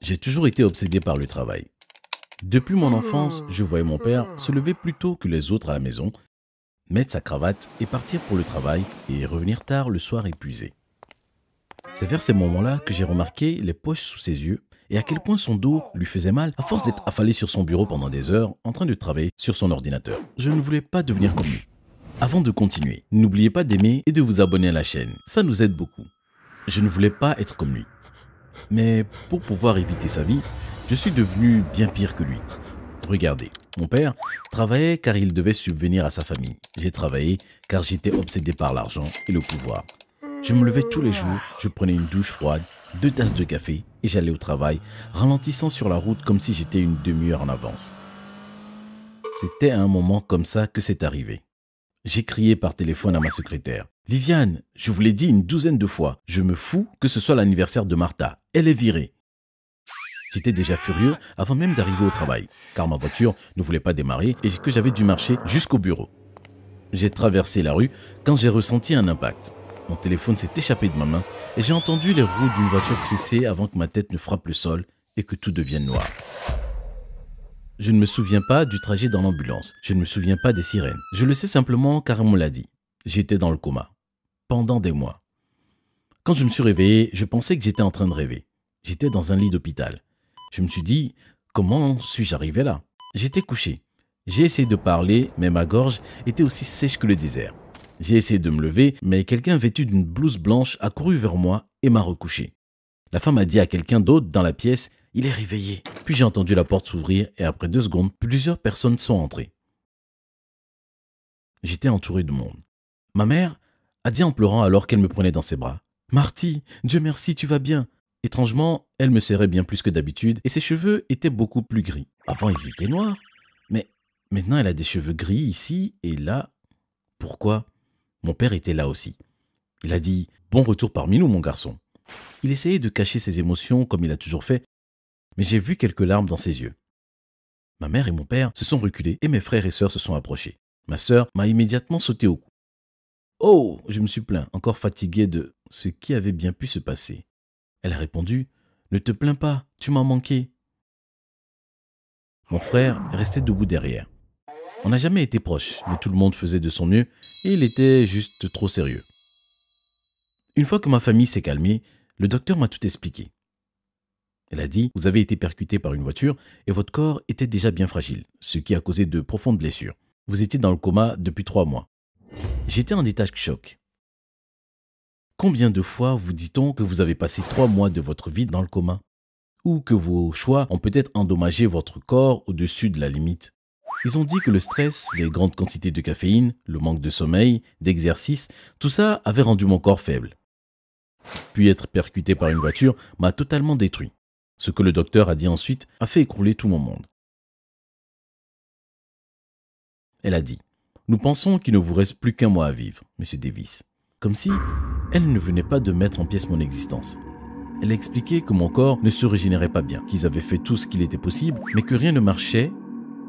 J'ai toujours été obsédé par le travail. Depuis mon enfance, je voyais mon père se lever plus tôt que les autres à la maison, mettre sa cravate et partir pour le travail et revenir tard le soir épuisé. C'est vers ces moments-là que j'ai remarqué les poches sous ses yeux et à quel point son dos lui faisait mal à force d'être affalé sur son bureau pendant des heures en train de travailler sur son ordinateur. Je ne voulais pas devenir comme lui. Avant de continuer, n'oubliez pas d'aimer et de vous abonner à la chaîne, ça nous aide beaucoup. Je ne voulais pas être comme lui. Mais pour pouvoir éviter sa vie, je suis devenu bien pire que lui. Regardez, mon père travaillait car il devait subvenir à sa famille. J'ai travaillé car j'étais obsédé par l'argent et le pouvoir. Je me levais tous les jours, je prenais une douche froide, 2 tasses de café et j'allais au travail, ralentissant sur la route comme si j'étais une demi-heure en avance. C'était à un moment comme ça que c'est arrivé. J'ai crié par téléphone à ma secrétaire. « Viviane, je vous l'ai dit une douzaine de fois, je me fous que ce soit l'anniversaire de Martha. Elle est virée. » J'étais déjà furieux avant même d'arriver au travail, car ma voiture ne voulait pas démarrer et que j'avais dû marcher jusqu'au bureau. J'ai traversé la rue quand j'ai ressenti un impact. Mon téléphone s'est échappé de ma main et j'ai entendu les roues d'une voiture crisser avant que ma tête ne frappe le sol et que tout devienne noir. Je ne me souviens pas du trajet dans l'ambulance. Je ne me souviens pas des sirènes. Je le sais simplement car on me l'a dit. J'étais dans le coma. Pendant des mois. Quand je me suis réveillé, je pensais que j'étais en train de rêver. J'étais dans un lit d'hôpital. Je me suis dit, comment suis-je arrivé là? J'étais couché. J'ai essayé de parler, mais ma gorge était aussi sèche que le désert. J'ai essayé de me lever, mais quelqu'un vêtu d'une blouse blanche a couru vers moi et m'a recouché. La femme a dit à quelqu'un d'autre dans la pièce, « Il est réveillé ». Puis j'ai entendu la porte s'ouvrir et après 2 secondes, plusieurs personnes sont entrées. J'étais entouré de monde. Ma mère a dit en pleurant alors qu'elle me prenait dans ses bras, « Marty, Dieu merci, tu vas bien ». Étrangement, elle me serrait bien plus que d'habitude et ses cheveux étaient beaucoup plus gris. Avant, ils étaient noirs, mais maintenant elle a des cheveux gris ici et là. Pourquoi? Mon père était là aussi. Il a dit « Bon retour parmi nous, mon garçon ». Il essayait de cacher ses émotions comme il a toujours fait, mais j'ai vu quelques larmes dans ses yeux. Ma mère et mon père se sont reculés et mes frères et sœurs se sont approchés. Ma sœur m'a immédiatement sauté au cou. « Oh !» je me suis plaint, encore fatigué de ce qui avait bien pu se passer. Elle a répondu « Ne te plains pas, tu m'as manqué. » Mon frère restait debout derrière. On n'a jamais été proches, mais tout le monde faisait de son mieux et il était juste trop sérieux. Une fois que ma famille s'est calmée, le docteur m'a tout expliqué. Elle a dit « Vous avez été percuté par une voiture et votre corps était déjà bien fragile, ce qui a causé de profondes blessures. Vous étiez dans le coma depuis 3 mois. » J'étais en état de choc. Combien de fois vous dit-on que vous avez passé 3 mois de votre vie dans le coma? Ou que vos choix ont peut-être endommagé votre corps au-dessus de la limite? Ils ont dit que le stress, les grandes quantités de caféine, le manque de sommeil, d'exercice, tout ça avait rendu mon corps faible. Puis être percuté par une voiture m'a totalement détruit. Ce que le docteur a dit ensuite a fait écrouler tout mon monde. Elle a dit « Nous pensons qu'il ne vous reste plus qu'1 mois à vivre, Monsieur Davis. » Comme si elle ne venait pas de mettre en pièces mon existence. Elle a expliqué que mon corps ne se régénérait pas bien, qu'ils avaient fait tout ce qu'il était possible, mais que rien ne marchait,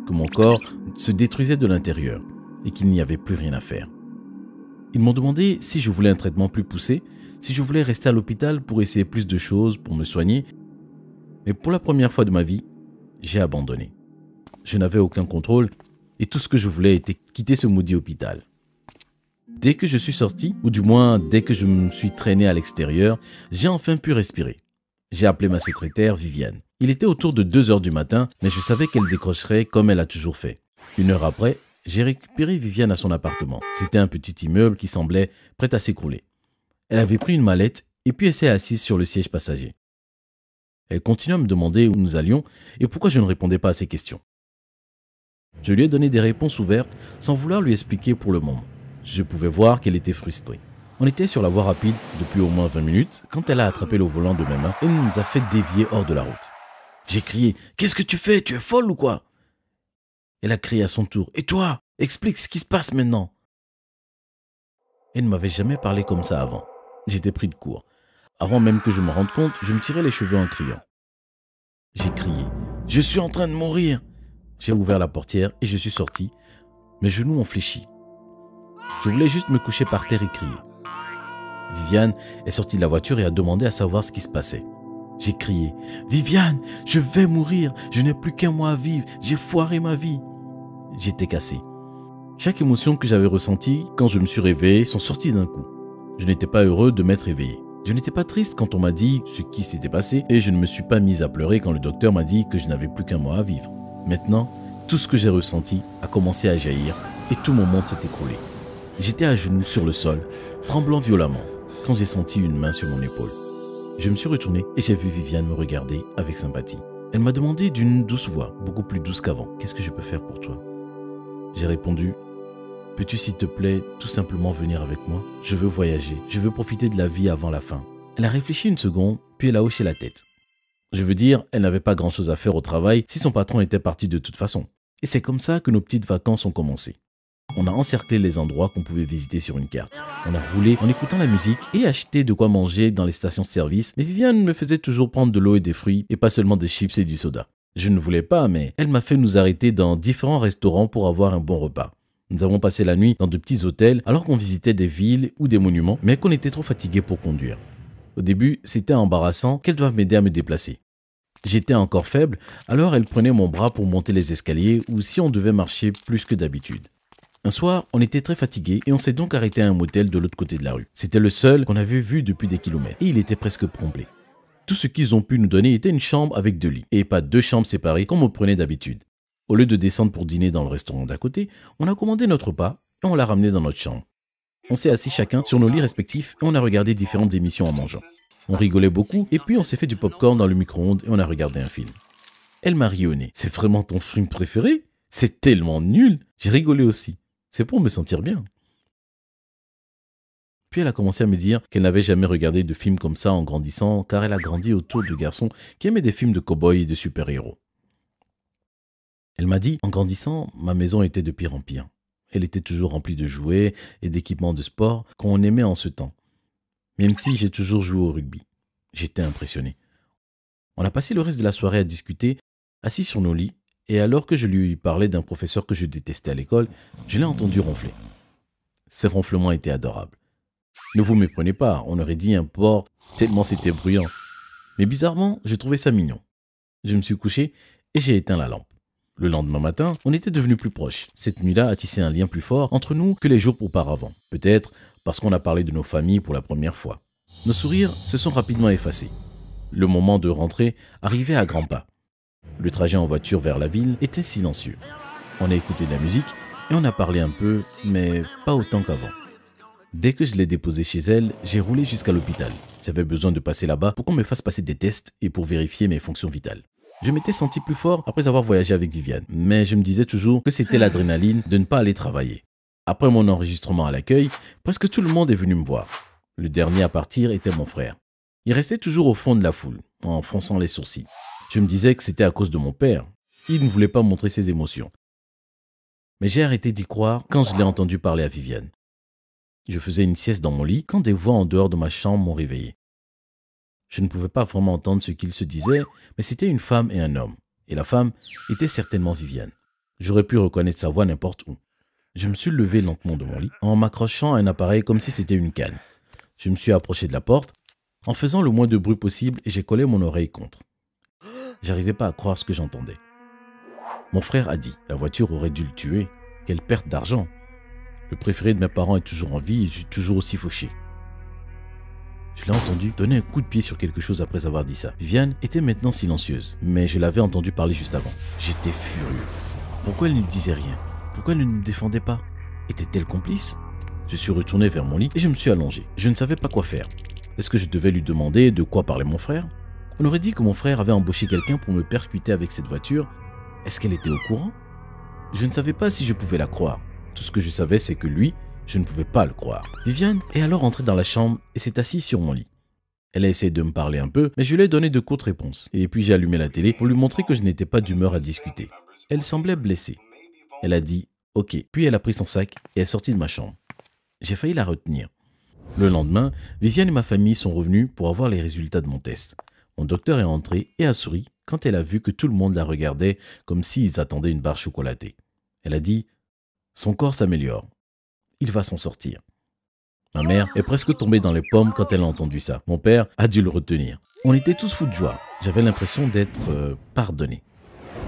que mon corps se détruisait de l'intérieur et qu'il n'y avait plus rien à faire. Ils m'ont demandé si je voulais un traitement plus poussé, si je voulais rester à l'hôpital pour essayer plus de choses, pour me soigner. Mais pour la première fois de ma vie, j'ai abandonné. Je n'avais aucun contrôle et tout ce que je voulais était quitter ce maudit hôpital. Dès que je suis sorti, ou du moins dès que je me suis traîné à l'extérieur, j'ai enfin pu respirer. J'ai appelé ma secrétaire Viviane. Il était autour de 2 heures du matin, mais je savais qu'elle décrocherait comme elle a toujours fait. 1 heure après, j'ai récupéré Viviane à son appartement. C'était un petit immeuble qui semblait prêt à s'écrouler. Elle avait pris une mallette et puis elle s'est assise sur le siège passager. Elle continuait à me demander où nous allions et pourquoi je ne répondais pas à ses questions. Je lui ai donné des réponses ouvertes sans vouloir lui expliquer pour le moment. Je pouvais voir qu'elle était frustrée. On était sur la voie rapide depuis au moins 20 minutes quand elle a attrapé le volant de mes mains et nous a fait dévier hors de la route. J'ai crié « Qu'est-ce que tu fais? Tu es folle ou quoi ?» Elle a crié à son tour « Et toi? Explique ce qui se passe maintenant !» Elle ne m'avait jamais parlé comme ça avant. J'étais pris de court. Avant même que je me rende compte, je me tirais les cheveux en criant. J'ai crié « Je suis en train de mourir !» J'ai ouvert la portière et je suis sorti. Mes genoux ont fléchi. Je voulais juste me coucher par terre et crier. Viviane est sortie de la voiture et a demandé à savoir ce qui se passait. J'ai crié « Viviane, je vais mourir, je n'ai plus qu'un mois à vivre, j'ai foiré ma vie !» J'étais cassé. Chaque émotion que j'avais ressentie quand je me suis réveillé sont sorties d'un coup. Je n'étais pas heureux de m'être réveillé. Je n'étais pas triste quand on m'a dit ce qui s'était passé et je ne me suis pas mis à pleurer quand le docteur m'a dit que je n'avais plus qu'un mois à vivre. Maintenant, tout ce que j'ai ressenti a commencé à jaillir et tout mon monde s'est écroulé. J'étais à genoux sur le sol, tremblant violemment, quand j'ai senti une main sur mon épaule. Je me suis retourné et j'ai vu Viviane me regarder avec sympathie. Elle m'a demandé d'une douce voix, beaucoup plus douce qu'avant, « Qu'est-ce que je peux faire pour toi ?» J'ai répondu « Peux-tu s'il te plaît tout simplement venir avec moi? Je veux voyager, je veux profiter de la vie avant la fin. » Elle a réfléchi une seconde, puis elle a hoché la tête. Je veux dire, elle n'avait pas grand-chose à faire au travail si son patron était parti de toute façon. Et c'est comme ça que nos petites vacances ont commencé. On a encerclé les endroits qu'on pouvait visiter sur une carte. On a roulé en écoutant la musique et acheté de quoi manger dans les stations-service, mais Viviane me faisait toujours prendre de l'eau et des fruits et pas seulement des chips et du soda. Je ne voulais pas, mais elle m'a fait nous arrêter dans différents restaurants pour avoir un bon repas. Nous avons passé la nuit dans de petits hôtels alors qu'on visitait des villes ou des monuments, mais qu'on était trop fatigués pour conduire. Au début, c'était embarrassant qu'elle doive m'aider à me déplacer. J'étais encore faible, alors elle prenait mon bras pour monter les escaliers ou si on devait marcher plus que d'habitude. Un soir, on était très fatigués et on s'est donc arrêté à un motel de l'autre côté de la rue. C'était le seul qu'on avait vu depuis des kilomètres et il était presque complet. Tout ce qu'ils ont pu nous donner était une chambre avec 2 lits et pas 2 chambres séparées comme on prenait d'habitude. Au lieu de descendre pour dîner dans le restaurant d'à côté, on a commandé notre repas et on l'a ramené dans notre chambre. On s'est assis chacun sur nos lits respectifs et on a regardé différentes émissions en mangeant. On rigolait beaucoup et puis on s'est fait du popcorn dans le micro-ondes et on a regardé un film. Elle m'a ri au nez. « C'est vraiment ton film préféré? C'est tellement nul !» J'ai rigolé aussi. C'est pour me sentir bien. Puis elle a commencé à me dire qu'elle n'avait jamais regardé de films comme ça en grandissant car elle a grandi autour de garçons qui aimaient des films de cow-boys et de super-héros. Elle m'a dit, en grandissant, ma maison était de pire en pire. Elle était toujours remplie de jouets et d'équipements de sport qu'on aimait en ce temps. Même si j'ai toujours joué au rugby. J'étais impressionné. On a passé le reste de la soirée à discuter, assis sur nos lits, et alors que je lui parlais d'un professeur que je détestais à l'école, je l'ai entendu ronfler. Ses ronflements étaient adorables. Ne vous méprenez pas, on aurait dit un porc tellement c'était bruyant. Mais bizarrement, j'ai trouvé ça mignon. Je me suis couché et j'ai éteint la lampe. Le lendemain matin, on était devenus plus proches. Cette nuit-là a tissé un lien plus fort entre nous que les jours auparavant. Peut-être parce qu'on a parlé de nos familles pour la première fois. Nos sourires se sont rapidement effacés. Le moment de rentrer arrivait à grands pas. Le trajet en voiture vers la ville était silencieux. On a écouté de la musique et on a parlé un peu, mais pas autant qu'avant. Dès que je l'ai déposée chez elle, j'ai roulé jusqu'à l'hôpital. J'avais besoin de passer là-bas pour qu'on me fasse passer des tests et pour vérifier mes fonctions vitales. Je m'étais senti plus fort après avoir voyagé avec Viviane, mais je me disais toujours que c'était l'adrénaline de ne pas aller travailler. Après mon enregistrement à l'accueil, presque tout le monde est venu me voir. Le dernier à partir était mon frère. Il restait toujours au fond de la foule, en fronçant les sourcils. Je me disais que c'était à cause de mon père. Il ne voulait pas montrer ses émotions. Mais j'ai arrêté d'y croire quand je l'ai entendu parler à Viviane. Je faisais une sieste dans mon lit quand des voix en dehors de ma chambre m'ont réveillé. Je ne pouvais pas vraiment entendre ce qu'ils se disaient, mais c'était une femme et un homme. Et la femme était certainement Viviane. J'aurais pu reconnaître sa voix n'importe où. Je me suis levé lentement de mon lit en m'accrochant à un appareil comme si c'était une canne. Je me suis approché de la porte en faisant le moins de bruit possible et j'ai collé mon oreille contre. J'arrivais pas à croire ce que j'entendais. Mon frère a dit, la voiture aurait dû le tuer. Quelle perte d'argent. Le préféré de mes parents est toujours en vie et je suis toujours aussi fauché. Je l'ai entendu donner un coup de pied sur quelque chose après avoir dit ça. Viviane était maintenant silencieuse, mais je l'avais entendu parler juste avant. J'étais furieux. Pourquoi elle ne disait rien? Pourquoi elle ne me défendait pas? Était-elle complice? Je suis retourné vers mon lit et je me suis allongé. Je ne savais pas quoi faire. Est-ce que je devais lui demander de quoi parlait mon frère? On aurait dit que mon frère avait embauché quelqu'un pour me percuter avec cette voiture. Est-ce qu'elle était au courant? Je ne savais pas si je pouvais la croire. Tout ce que je savais, c'est que lui, je ne pouvais pas le croire. Viviane est alors entrée dans la chambre et s'est assise sur mon lit. Elle a essayé de me parler un peu, mais je lui ai donné de courtes réponses. Et puis j'ai allumé la télé pour lui montrer que je n'étais pas d'humeur à discuter. Elle semblait blessée. Elle a dit « Ok ». Puis elle a pris son sac et est sortie de ma chambre. J'ai failli la retenir. Le lendemain, Viviane et ma famille sont revenus pour avoir les résultats de mon test. Mon docteur est entré et a souri quand elle a vu que tout le monde la regardait comme s'ils attendaient une barre chocolatée. Elle a dit « Son corps s'améliore. Il va s'en sortir. » Ma mère est presque tombée dans les pommes quand elle a entendu ça. Mon père a dû le retenir. On était tous fous de joie. J'avais l'impression d'être pardonné.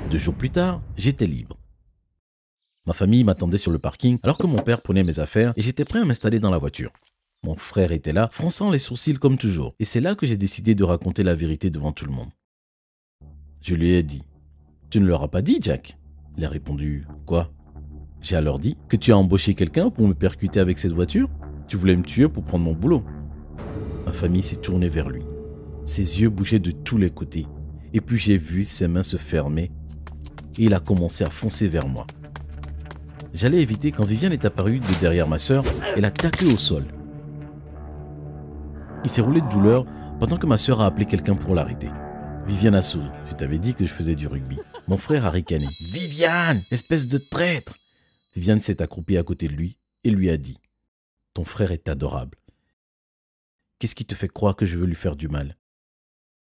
2 jours plus tard, j'étais libre. Ma famille m'attendait sur le parking alors que mon père prenait mes affaires et j'étais prêt à m'installer dans la voiture. Mon frère était là, fronçant les sourcils comme toujours. Et c'est là que j'ai décidé de raconter la vérité devant tout le monde. Je lui ai dit « Tu ne leur as pas dit, Jack ?» Il a répondu « Quoi ?» J'ai alors dit « Que tu as embauché quelqu'un pour me percuter avec cette voiture ? Tu voulais me tuer pour prendre mon boulot. » Ma famille s'est tournée vers lui. Ses yeux bougeaient de tous les côtés. Et puis j'ai vu ses mains se fermer et il a commencé à foncer vers moi. J'allais éviter quand Viviane est apparue de derrière ma sœur et l'a taclé au sol. Il s'est roulé de douleur pendant que ma sœur a appelé quelqu'un pour l'arrêter. Viviane a souri. Je t'avais dit que je faisais du rugby. Mon frère a ricané. « Viviane, espèce de traître !» Viviane s'est accroupie à côté de lui et lui a dit « Ton frère est adorable. Qu'est-ce qui te fait croire que je veux lui faire du mal ?»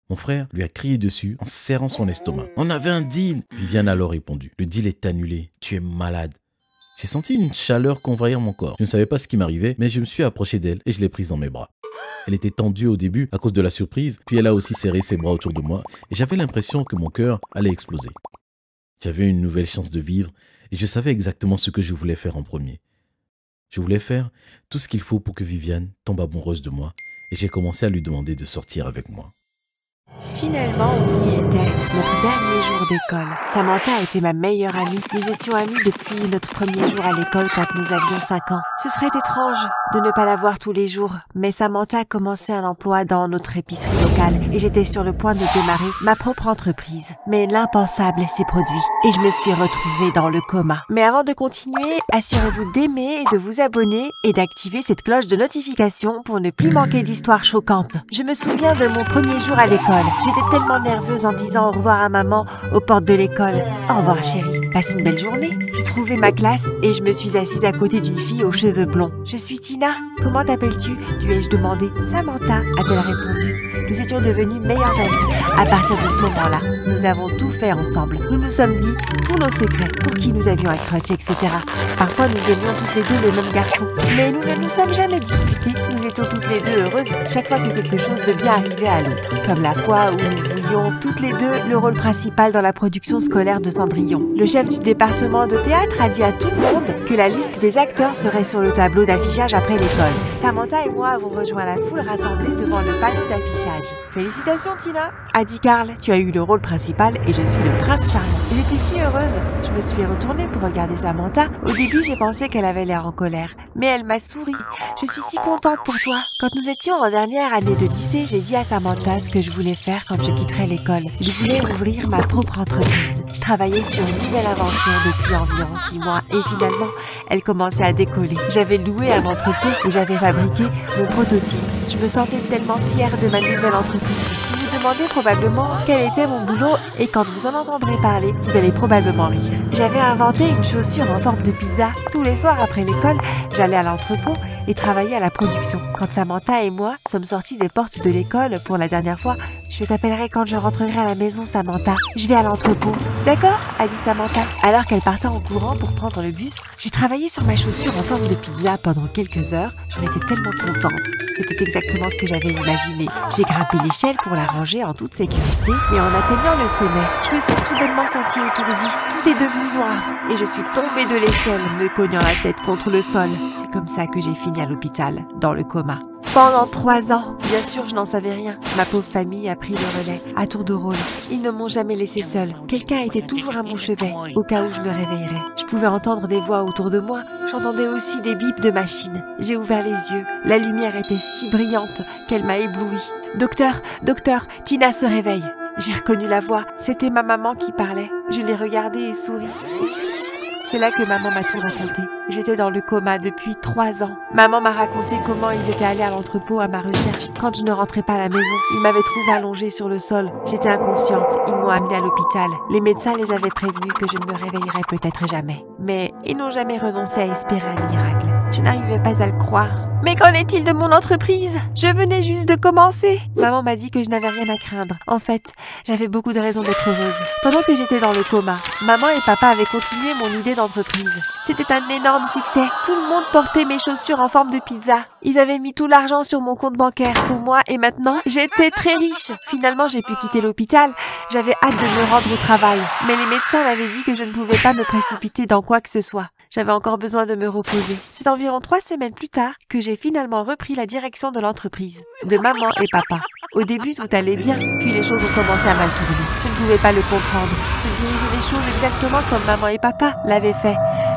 Mon frère lui a crié dessus en serrant son estomac. « On avait un deal !» Viviane a alors répondu. « Le deal est annulé. Tu es malade. » J'ai senti une chaleur convahir mon corps. Je ne savais pas ce qui m'arrivait, mais je me suis approché d'elle et je l'ai prise dans mes bras. Elle était tendue au début à cause de la surprise, puis elle a aussi serré ses bras autour de moi et j'avais l'impression que mon cœur allait exploser. J'avais une nouvelle chance de vivre et je savais exactement ce que je voulais faire en premier. Je voulais faire tout ce qu'il faut pour que Viviane tombe amoureuse de moi et j'ai commencé à lui demander de sortir avec moi. Finalement, on y était, notre dernier jour d'école. Samantha était ma meilleure amie. Nous étions amies depuis notre premier jour à l'école quand nous avions 5 ans. Ce serait étrange de ne pas la voir tous les jours, mais Samantha commençait un emploi dans notre épicerie locale et j'étais sur le point de démarrer ma propre entreprise. Mais l'impensable s'est produit et je me suis retrouvée dans le coma. Mais avant de continuer, assurez-vous d'aimer et de vous abonner et d'activer cette cloche de notification pour ne plus manquer d'histoires choquantes. Je me souviens de mon premier jour à l'école. J'étais tellement nerveuse en disant au revoir à maman aux portes de l'école. Au revoir chérie, passe une belle journée. J'ai trouvé ma classe et je me suis assise à côté d'une fille aux cheveux blonds. Je suis Tina, comment t'appelles-tu? Lui ai-je demandé. Samantha, a-t-elle répondu. Nous étions devenus meilleures amies. À partir de ce moment-là, nous avons tout fait ensemble. Nous nous sommes dit tous nos secrets, pour qui nous avions un crutch, etc. Parfois, nous aimions toutes les deux le même garçon. Mais nous ne nous sommes jamais disputés. Nous étions toutes les deux heureuses chaque fois que quelque chose de bien arrivait à l'autre. Comme la fois où nous voulions toutes les deux le rôle principal dans la production scolaire de Cendrillon. Le chef du département de théâtre a dit à tout le monde que la liste des acteurs serait sur le tableau d'affichage après l'école. Samantha et moi avons rejoint la foule rassemblée devant le panneau d'affichage. Félicitations Tina, a dit Karl, tu as eu le rôle principal et je suis le prince charmant. J'étais si heureuse, je me suis retournée pour regarder Samantha. Au début j'ai pensé qu'elle avait l'air en colère, mais elle m'a souri. Je suis si contente pour toi. Quand nous étions en dernière année de lycée, j'ai dit à Samantha ce que je voulais faire quand je quitterais l'école. Je voulais ouvrir ma propre entreprise. Je travaillais sur une nouvelle invention depuis environ 6 mois et finalement, elle commençait à décoller. J'avais loué un entrepôt et j'avais fabriqué mon prototype. Je me sentais tellement fière de ma nouvelle entreprise. Vous vous demandez probablement quel était mon boulot et quand vous en entendrez parler, vous allez probablement rire. J'avais inventé une chaussure en forme de pizza. Tous les soirs après l'école, j'allais à l'entrepôt et travaillais à la production. Quand Samantha et moi sommes sortis des portes de l'école pour la dernière fois, je t'appellerai quand je rentrerai à la maison, Samantha. Je vais à l'entrepôt. D'accord, a dit Samantha. Alors qu'elle partait en courant pour prendre le bus, j'ai travaillé sur ma chaussure en forme de pizza pendant quelques heures. J'en étais tellement contente. C'était exactement ce que j'avais imaginé. J'ai grimpé l'échelle pour la ranger en toute sécurité, mais en atteignant le sommet, je me suis soudainement sentie étourdie. Tout est devenu noir et je suis tombée de l'échelle, me cognant la tête contre le sol. C'est comme ça que j'ai fini à l'hôpital, dans le coma. Pendant 3 ans, bien sûr, je n'en savais rien. Ma pauvre famille a pris le relais, à tour de rôle. Ils ne m'ont jamais laissée seule. Quelqu'un était toujours à mon chevet, au cas où je me réveillerais. Je pouvais entendre des voix autour de moi. J'entendais aussi des bips de machines. J'ai ouvert les yeux. La lumière était si brillante qu'elle m'a éblouie. Docteur, docteur, Tina se réveille. J'ai reconnu la voix. C'était ma maman qui parlait. Je l'ai regardée et souri. C'est là que maman m'a tout raconté. J'étais dans le coma depuis 3 ans. Maman m'a raconté comment ils étaient allés à l'entrepôt à ma recherche quand je ne rentrais pas à la maison. Ils m'avaient trouvé allongée sur le sol. J'étais inconsciente. Ils m'ont amenée à l'hôpital. Les médecins les avaient prévenus que je ne me réveillerais peut-être jamais. Mais ils n'ont jamais renoncé à espérer un miracle. Je n'arrivais pas à le croire. Mais qu'en est-il de mon entreprise? Je venais juste de commencer. Maman m'a dit que je n'avais rien à craindre. En fait, j'avais beaucoup de raisons d'être heureuse. Pendant que j'étais dans le coma, maman et papa avaient continué mon idée d'entreprise. C'était un énorme succès. Tout le monde portait mes chaussures en forme de pizza. Ils avaient mis tout l'argent sur mon compte bancaire pour moi et maintenant, j'étais très riche. Finalement, j'ai pu quitter l'hôpital. J'avais hâte de me rendre au travail. Mais les médecins m'avaient dit que je ne pouvais pas me précipiter dans quoi que ce soit. J'avais encore besoin de me reposer. C'est environ 3 semaines plus tard que j'ai finalement repris la direction de l'entreprise, de maman et papa. Au début, tout allait bien, puis les choses ont commencé à mal tourner. Je ne pouvais pas le comprendre. Je dirigeais les choses exactement comme maman et papa l'avaient fait,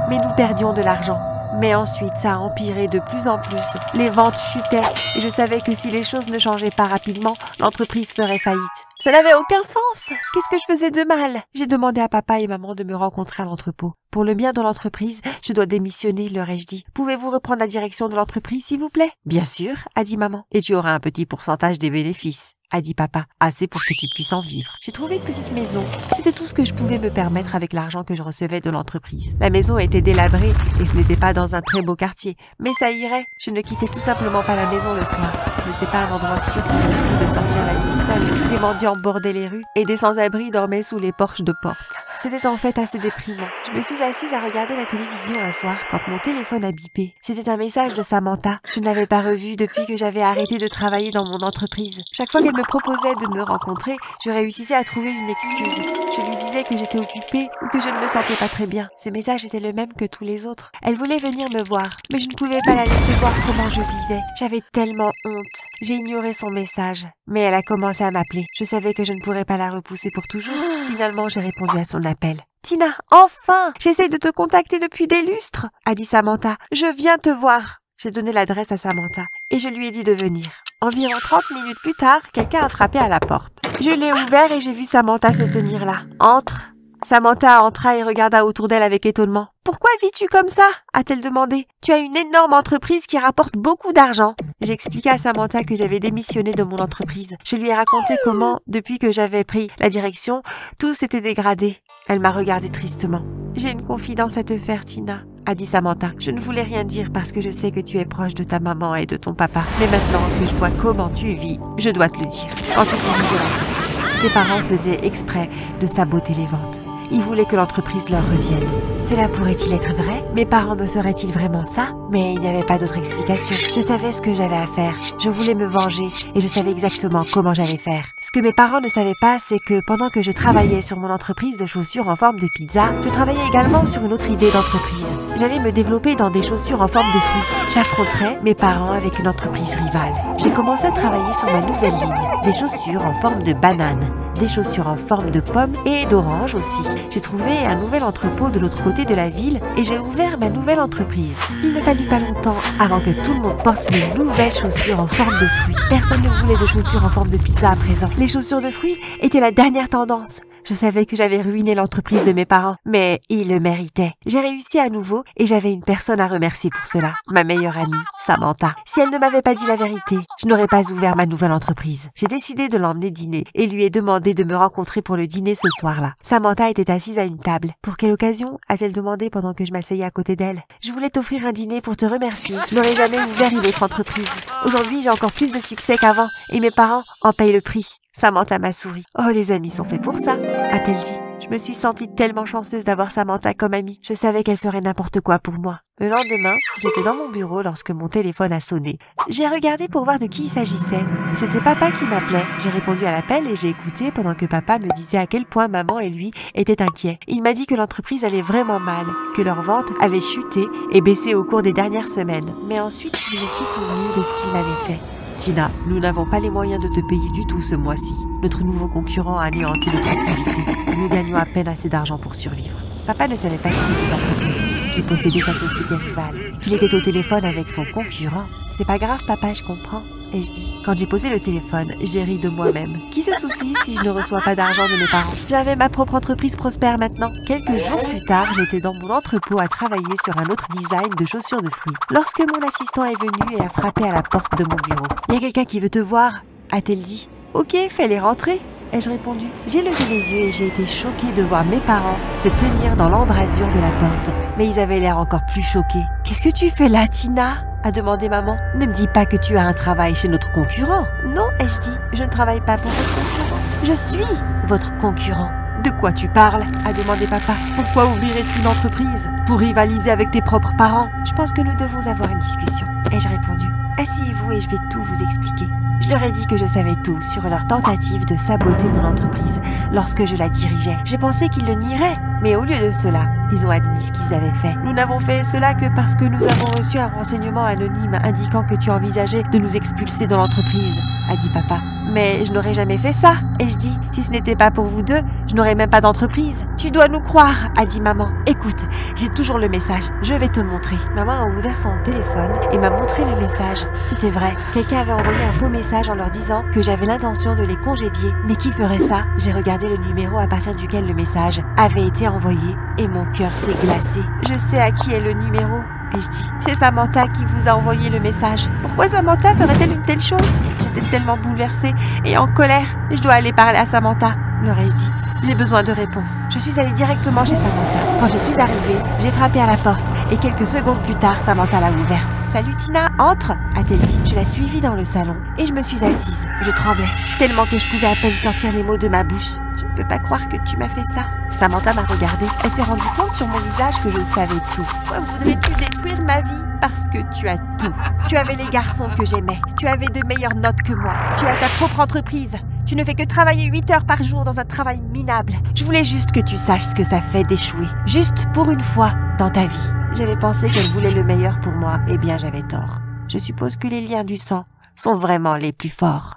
mais nous perdions de l'argent. Mais ensuite, ça a empiré de plus en plus. Les ventes chutaient et je savais que si les choses ne changeaient pas rapidement, l'entreprise ferait faillite. Ça n'avait aucun sens. Qu'est-ce que je faisais de mal? J'ai demandé à papa et maman de me rencontrer à l'entrepôt. Pour le bien de l'entreprise, je dois démissionner, leur ai-je dit. Pouvez-vous reprendre la direction de l'entreprise, s'il vous plaît? Bien sûr, a dit maman. Et tu auras un petit pourcentage des bénéfices, a dit papa, assez pour que tu puisses en vivre. J'ai trouvé une petite maison. C'était tout ce que je pouvais me permettre avec l'argent que je recevais de l'entreprise. La maison était délabrée et ce n'était pas dans un très beau quartier. Mais ça irait. Je ne quittais tout simplement pas la maison le soir. Ce n'était pas un endroit sûr pour une fille de sortir la nuit seule. Des mendiants bordaient les rues et des sans-abri dormaient sous les porches de porte. C'était en fait assez déprimant. Je me suis assise à regarder la télévision un soir quand mon téléphone a bipé. C'était un message de Samantha. Je ne l'avais pas revue depuis que j'avais arrêté de travailler dans mon entreprise. Chaque fois qu'elle me proposait de me rencontrer, je réussissais à trouver une excuse. Je lui disais que j'étais occupée ou que je ne me sentais pas très bien. Ce message était le même que tous les autres. Elle voulait venir me voir, mais je ne pouvais pas la laisser voir comment je vivais. J'avais tellement honte. J'ai ignoré son message, mais elle a commencé à m'appeler. Je savais que je ne pourrais pas la repousser pour toujours. Finalement, j'ai répondu à son appel. Tina, enfin! J'essaie de te contacter depuis des lustres, a dit Samantha. Je viens te voir. J'ai donné l'adresse à Samantha et je lui ai dit de venir. Environ 30 minutes plus tard, quelqu'un a frappé à la porte. Je l'ai ouvert et j'ai vu Samantha se tenir là. Entre. Samantha entra et regarda autour d'elle avec étonnement. « Pourquoi vis-tu comme ça ?» a-t-elle demandé. « Tu as une énorme entreprise qui rapporte beaucoup d'argent. » J'ai expliqué à Samantha que j'avais démissionné de mon entreprise. Je lui ai raconté comment, depuis que j'avais pris la direction, tout s'était dégradé. Elle m'a regardé tristement. « J'ai une confidence à te faire, Tina. » a dit Samantha. Je ne voulais rien dire parce que je sais que tu es proche de ta maman et de ton papa. Mais maintenant que je vois comment tu vis, je dois te le dire. Quand tu dirigeais l'entreprise, tes parents faisaient exprès de saboter les ventes. Ils voulaient que l'entreprise leur revienne. Cela pourrait-il être vrai? Mes parents me feraient-ils vraiment ça? Mais il n'y avait pas d'autre explication. Je savais ce que j'avais à faire. Je voulais me venger et je savais exactement comment j'allais faire. Ce que mes parents ne savaient pas, c'est que pendant que je travaillais sur mon entreprise de chaussures en forme de pizza, je travaillais également sur une autre idée d'entreprise. J'allais me développer dans des chaussures en forme de fruits. J'affronterais mes parents avec une entreprise rivale. J'ai commencé à travailler sur ma nouvelle ligne, des chaussures en forme de banane, des chaussures en forme de pomme et d'orange aussi. J'ai trouvé un nouvel entrepôt de l'autre côté de la ville et j'ai ouvert ma nouvelle entreprise. Il ne fallut pas longtemps avant que tout le monde porte mes nouvelles chaussures en forme de fruits. Personne ne voulait de chaussures en forme de pizza à présent. Les chaussures de fruits étaient la dernière tendance. Je savais que j'avais ruiné l'entreprise de mes parents, mais ils le méritaient. J'ai réussi à nouveau et j'avais une personne à remercier pour cela. Ma meilleure amie, Samantha. Si elle ne m'avait pas dit la vérité, je n'aurais pas ouvert ma nouvelle entreprise. J'ai décidé de l'emmener dîner et lui ai demandé de me rencontrer pour le dîner ce soir-là. Samantha était assise à une table. Pour quelle occasion? A-t-elle demandé pendant que je m'asseyais à côté d'elle. Je voulais t'offrir un dîner pour te remercier. Je n'aurais jamais ouvert une autre entreprise. Aujourd'hui, j'ai encore plus de succès qu'avant et mes parents en payent le prix. Samantha m'a souri. « Oh, les amis sont faits pour ça », a-t-elle dit. Je me suis sentie tellement chanceuse d'avoir Samantha comme amie. Je savais qu'elle ferait n'importe quoi pour moi. Le lendemain, j'étais dans mon bureau lorsque mon téléphone a sonné. J'ai regardé pour voir de qui il s'agissait. C'était papa qui m'appelait. J'ai répondu à l'appel et j'ai écouté pendant que papa me disait à quel point maman et lui étaient inquiets. Il m'a dit que l'entreprise allait vraiment mal, que leurs ventes avaient chuté et baissé au cours des dernières semaines. Mais ensuite, je me suis souvenue de ce qu'il m'avait fait. Tina, nous n'avons pas les moyens de te payer du tout ce mois-ci. Notre nouveau concurrent a anéanti notre activité. Nous gagnons à peine assez d'argent pour survivre. Papa ne savait pas que c'était sa propre fille qui possédait sa société rivale. Il était au téléphone avec son concurrent. C'est pas grave, papa, je comprends, ai-je dit. Quand j'ai posé le téléphone, j'ai ri de moi-même. Qui se soucie si je ne reçois pas d'argent de mes parents? J'avais ma propre entreprise prospère maintenant. Quelques jours plus tard, j'étais dans mon entrepôt à travailler sur un autre design de chaussures de fruits. Lorsque mon assistant est venu et a frappé à la porte de mon bureau. « Il y a quelqu'un qui veut te voir », a-t-elle dit. « Ok, fais-les rentrer », ai-je répondu. J'ai levé les yeux et j'ai été choquée de voir mes parents se tenir dans l'embrasure de la porte. Mais ils avaient l'air encore plus choqués Qu'est-ce que tu fais là, Tina? A demandé maman. Ne me dis pas que tu as un travail chez notre concurrent. Non, ai-je dit, je ne travaille pas pour votre concurrent. Je suis votre concurrent. De quoi tu parles? A demandé papa. Pourquoi ouvrirais-tu une entreprise? Pour rivaliser avec tes propres parents? Je pense que nous devons avoir une discussion. Ai-je répondu. Asseyez-vous et je vais tout vous expliquer. Je leur ai dit que je savais tout sur leur tentative de saboter mon entreprise lorsque je la dirigeais. J'ai pensé qu'ils le nieraient, mais au lieu de cela, ils ont admis ce qu'ils avaient fait. Nous n'avons fait cela que parce que nous avons reçu un renseignement anonyme indiquant que tu envisageais de nous expulser de l'entreprise, a dit papa. Mais je n'aurais jamais fait ça. Et je dis, si ce n'était pas pour vous deux, je n'aurais même pas d'entreprise. Tu dois nous croire, a dit maman. Écoute, j'ai toujours le message, je vais te montrer. Maman a ouvert son téléphone et m'a montré le message. C'était vrai, quelqu'un avait envoyé un faux message en leur disant que j'avais l'intention de les congédier. Mais qui ferait ça? J'ai regardé le numéro à partir duquel le message avait été envoyé et mon cœur s'est glacé. Je sais à qui est le numéro. Et je dis, c'est Samantha qui vous a envoyé le message. Pourquoi Samantha ferait-elle une telle chose? J'étais tellement bouleversée et en colère. Je dois aller parler à Samantha, leur ai-je dit. J'ai besoin de réponses. Je suis allée directement chez Samantha. Quand je suis arrivée, j'ai frappé à la porte et quelques secondes plus tard, Samantha l'a ouverte. Salut Tina, entre, a-t-elle dit. Je la suivis dans le salon et je me suis assise. Je tremblais, tellement que je pouvais à peine sortir les mots de ma bouche. Je ne peux pas croire que tu m'as fait ça. Samantha m'a regardée. Elle s'est rendue compte sur mon visage que je savais tout. Pourquoi voudrais-tu détruire ma vie? Parce que tu as tout. Tu avais les garçons que j'aimais. Tu avais de meilleures notes que moi. Tu as ta propre entreprise. Tu ne fais que travailler 8 heures par jour dans un travail minable. Je voulais juste que tu saches ce que ça fait d'échouer. Juste pour une fois dans ta vie. J'avais pensé qu'elle voulait le meilleur pour moi. Eh bien, j'avais tort. Je suppose que les liens du sang sont vraiment les plus forts.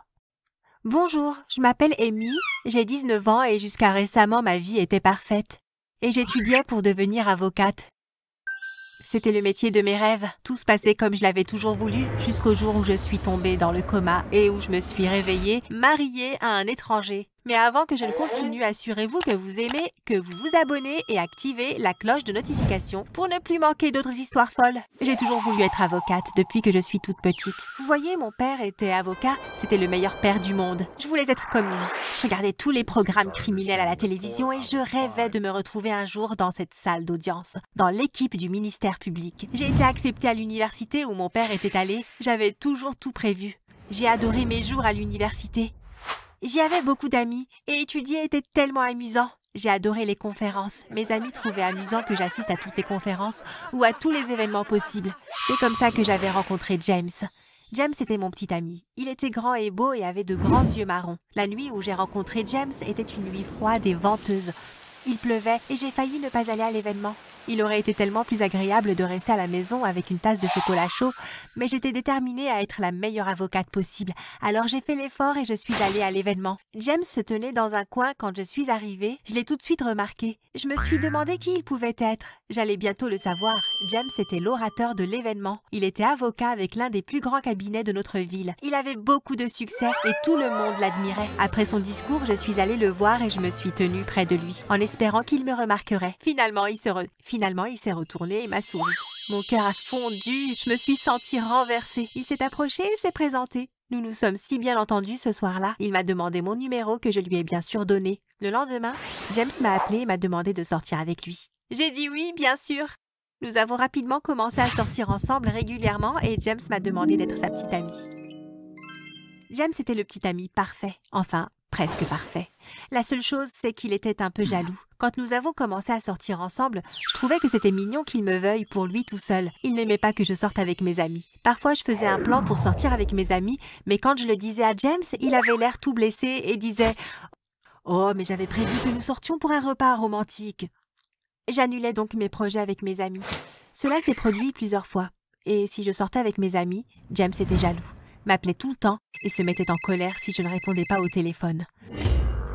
Bonjour, je m'appelle Amy, j'ai 19 ans et jusqu'à récemment ma vie était parfaite. Et j'étudiais pour devenir avocate. C'était le métier de mes rêves. Tout se passait comme je l'avais toujours voulu, jusqu'au jour où je suis tombée dans le coma et où je me suis réveillée, mariée à un étranger. Mais avant que je ne continue, assurez-vous que vous aimez, que vous vous abonnez et activez la cloche de notification pour ne plus manquer d'autres histoires folles. J'ai toujours voulu être avocate depuis que je suis toute petite. Vous voyez, mon père était avocat, c'était le meilleur père du monde. Je voulais être comme lui. Je regardais tous les programmes criminels à la télévision et je rêvais de me retrouver un jour dans cette salle d'audience, dans l'équipe du ministère public. J'ai été acceptée à l'université où mon père était allé. J'avais toujours tout prévu. J'ai adoré mes jours à l'université. J'y avais beaucoup d'amis et étudier était tellement amusant. J'ai adoré les conférences. Mes amis trouvaient amusant que j'assiste à toutes les conférences ou à tous les événements possibles. C'est comme ça que j'avais rencontré James. James était mon petit ami. Il était grand et beau et avait de grands yeux marrons. La nuit où j'ai rencontré James était une nuit froide et venteuse. Il pleuvait et j'ai failli ne pas aller à l'événement. Il aurait été tellement plus agréable de rester à la maison avec une tasse de chocolat chaud, mais j'étais déterminée à être la meilleure avocate possible. Alors j'ai fait l'effort et je suis allée à l'événement. James se tenait dans un coin quand je suis arrivée. Je l'ai tout de suite remarqué. Je me suis demandé qui il pouvait être. J'allais bientôt le savoir. James était l'orateur de l'événement. Il était avocat avec l'un des plus grands cabinets de notre ville. Il avait beaucoup de succès et tout le monde l'admirait. Après son discours, je suis allée le voir et je me suis tenue près de lui, en espérant qu'il me remarquerait. Finalement, il s'est retourné et m'a souri. Mon cœur a fondu, je me suis sentie renversée. Il s'est approché et s'est présenté. Nous nous sommes si bien entendus ce soir-là. Il m'a demandé mon numéro que je lui ai bien sûr donné. Le lendemain, James m'a appelé et m'a demandé de sortir avec lui. J'ai dit oui, bien sûr. Nous avons rapidement commencé à sortir ensemble régulièrement et James m'a demandé d'être sa petite amie. James était le petit ami parfait. Enfin, presque parfait. La seule chose, c'est qu'il était un peu jaloux. Quand nous avons commencé à sortir ensemble, je trouvais que c'était mignon qu'il me veuille pour lui tout seul. Il n'aimait pas que je sorte avec mes amis. Parfois, je faisais un plan pour sortir avec mes amis, mais quand je le disais à James, il avait l'air tout blessé et disait « Oh, mais j'avais prévu que nous sortions pour un repas romantique. » J'annulais donc mes projets avec mes amis. Cela s'est produit plusieurs fois. Et si je sortais avec mes amis, James était jaloux, m'appelait tout le temps et se mettait en colère si je ne répondais pas au téléphone.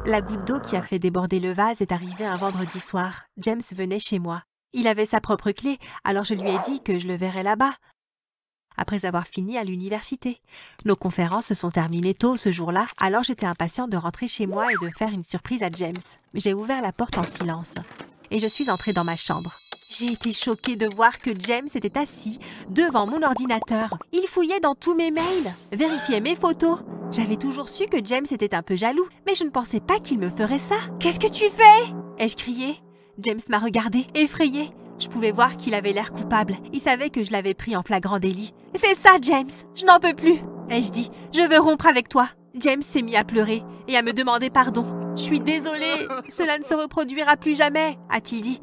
La goutte d'eau qui a fait déborder le vase est arrivée un vendredi soir. James venait chez moi. Il avait sa propre clé, alors je lui ai dit que je le verrais là-bas, après avoir fini à l'université. Nos conférences se sont terminées tôt ce jour-là, alors j'étais impatiente de rentrer chez moi et de faire une surprise à James. J'ai ouvert la porte en silence et je suis entrée dans ma chambre. J'ai été choquée de voir que James était assis devant mon ordinateur. Il fouillait dans tous mes mails, vérifiait mes photos. J'avais toujours su que James était un peu jaloux, mais je ne pensais pas qu'il me ferait ça. « Qu'est-ce que tu fais ?» ai-je crié. James m'a regardée, effrayé. Je pouvais voir qu'il avait l'air coupable. Il savait que je l'avais pris en flagrant délit. « C'est ça, James, je n'en peux plus !» ai-je dit. « Je veux rompre avec toi !» James s'est mis à pleurer et à me demander pardon. « Je suis désolée, cela ne se reproduira plus jamais !» a-t-il dit.